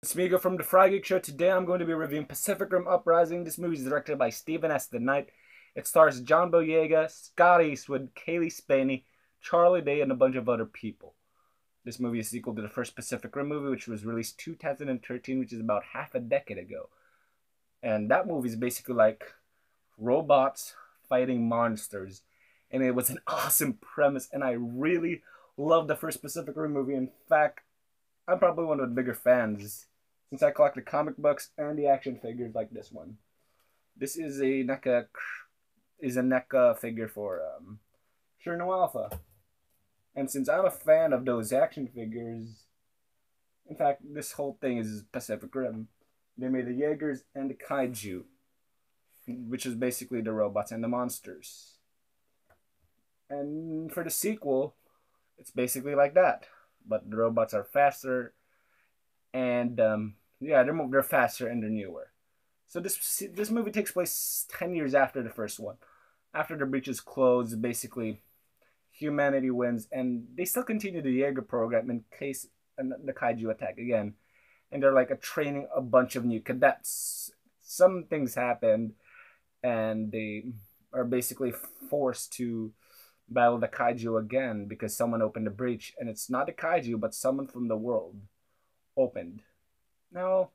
It's Migo from the Fry Geek Show. Today I'm going to be reviewing Pacific Rim Uprising. This movie is directed by Stephen S. The Knight. It stars John Boyega, Scott Eastwood, Kaylee Spaney, Charlie Day, and a bunch of other people. This movie is a sequel to the first Pacific Rim movie, which was released 2013, which is about half a decade ago. And that movie is basically like robots fighting monsters. And it was an awesome premise, and I really loved the first Pacific Rim movie. In fact, I'm probably one of the bigger fans since I collect the comic books and the action figures like this one. This is a NECA figure for Cherno Alpha. And since I'm a fan of those action figures, in fact, this whole thing is Pacific Rim. They made the Jaegers and the Kaiju, which is basically the robots and the monsters. And for the sequel, it's basically like that, but the robots are faster, and they're faster and they're newer. So this movie takes place 10 years after the first one. After the breach is closed, basically humanity wins, and they still continue the Jaeger program in case the kaiju attack again. And they're like training a bunch of new cadets. Some things happened, and they are basically forced to battle the kaiju again because someone opened the breach, and it's not the kaiju but someone from the world opened. Now,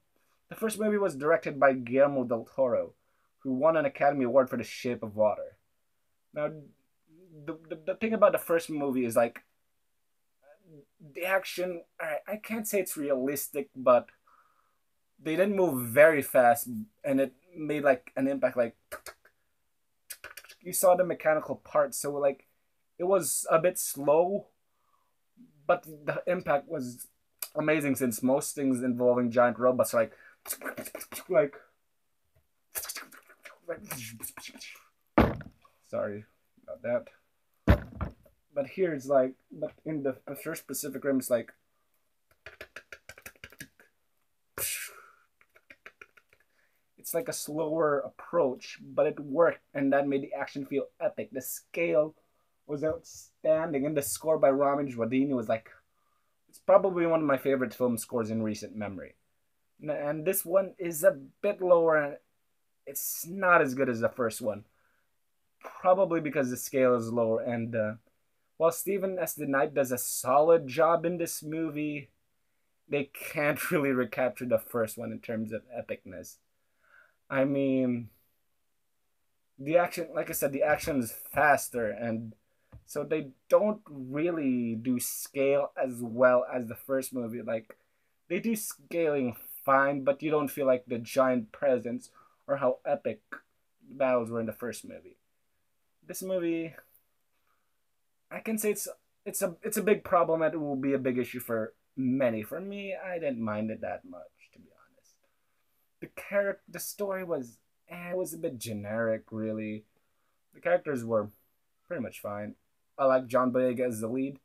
the first movie was directed by Guillermo del Toro, who won an Academy Award for The Shape of Water. Now, the thing about the first movie is like the action. I can't say it's realistic, but they didn't move very fast, and it made like an impact. Like you saw the mechanical parts, so like it was a bit slow, but the impact was amazing since most things involving giant robots are like sorry about that. But here it's like, but in the first Pacific Rim, it's like it's like a slower approach, but it worked, and that made the action feel epic. The scale was outstanding, and the score by Ramin Djawadi was like, it's probably one of my favorite film scores in recent memory. And this one is a bit lower, and it's not as good as the first one. Probably because the scale is lower, and while Stephen S. The Knight does a solid job in this movie, they can't really recapture the first one in terms of epicness. I mean, the action, like I said, the action is faster, and so they don't really do scale as well as the first movie. Like, they do scaling fine, but you don't feel like the giant presence or how epic the battles were in the first movie. This movie, I can say it's a big problem, and it will be a big issue for many. For me, I didn't mind it that much, to be honest. The story was it was a bit generic, really. The characters were pretty much fine. I like John Boyega as the lead,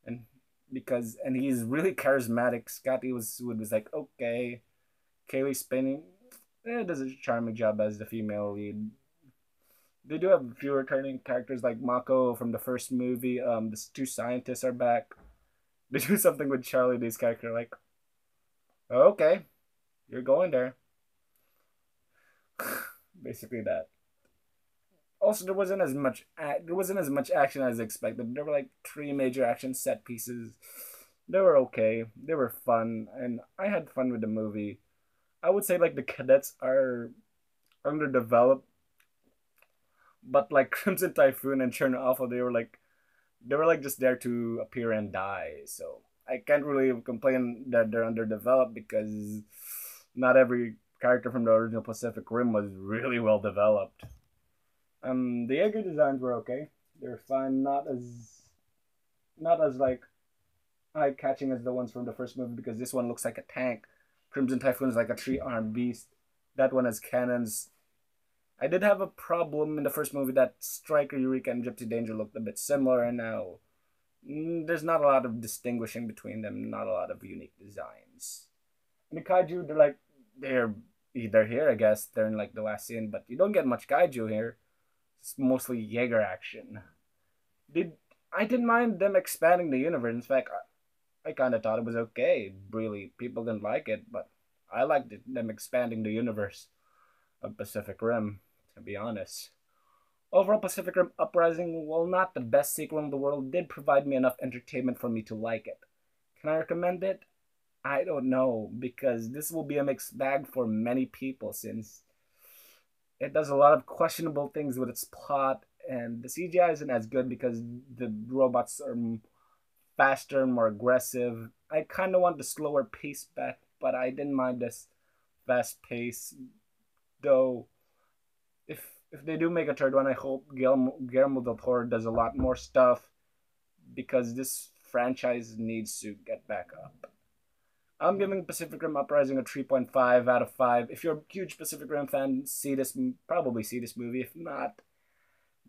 and he's really charismatic. Scott Eastwood was like, okay. Kaylee Spaney does a charming job as the female lead. They do have a few returning characters like Mako from the first movie. The two scientists are back. They do something with Charlie Day's character, like, okay, you're going there. Basically that. Also, there wasn't as much action as expected. There were like 3 major action set pieces. They were okay. They were fun, and I had fun with the movie. I would say like the cadets are underdeveloped, but like Crimson Typhoon and Cherno Alpha, they were like just there to appear and die. So I can't really complain that they're underdeveloped because not every character from the original Pacific Rim was really well developed. The Jaeger designs were okay. They were fine, not as like eye catching as the ones from the first movie, because this one looks like a tank. Crimson Typhoon is like a 3-armed beast. That one has cannons. I did have a problem in the first movie that Striker, Eureka, and Gypsy Danger looked a bit similar, and now there's not a lot of distinguishing between them, not a lot of unique designs. And the kaiju, they're here, I guess. They're in like the last scene, but you don't get much kaiju here. It's mostly Jaeger action. I didn't mind them expanding the universe. In fact, I kind of thought it was okay. Really, people didn't like it, but I liked them expanding the universe of Pacific Rim, to be honest. Overall, Pacific Rim Uprising, while not the best sequel in the world, did provide me enough entertainment for me to like it. Can I recommend it? I don't know, because this will be a mixed bag for many people since it does a lot of questionable things with its plot, and the CGI isn't as good because the robots are faster and more aggressive. I kind of want the slower pace back, but I didn't mind this fast pace. Though, if they do make a third one, I hope Guillermo del Toro does a lot more stuff because this franchise needs to get back up. I'm giving Pacific Rim Uprising a 3.5 out of 5. If you're a huge Pacific Rim fan, probably see this movie. If not,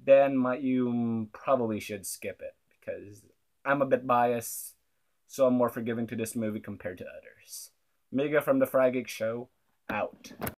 then you probably should skip it because I'm a bit biased, so I'm more forgiving to this movie compared to others. Miga from the Fry Geek Show, out.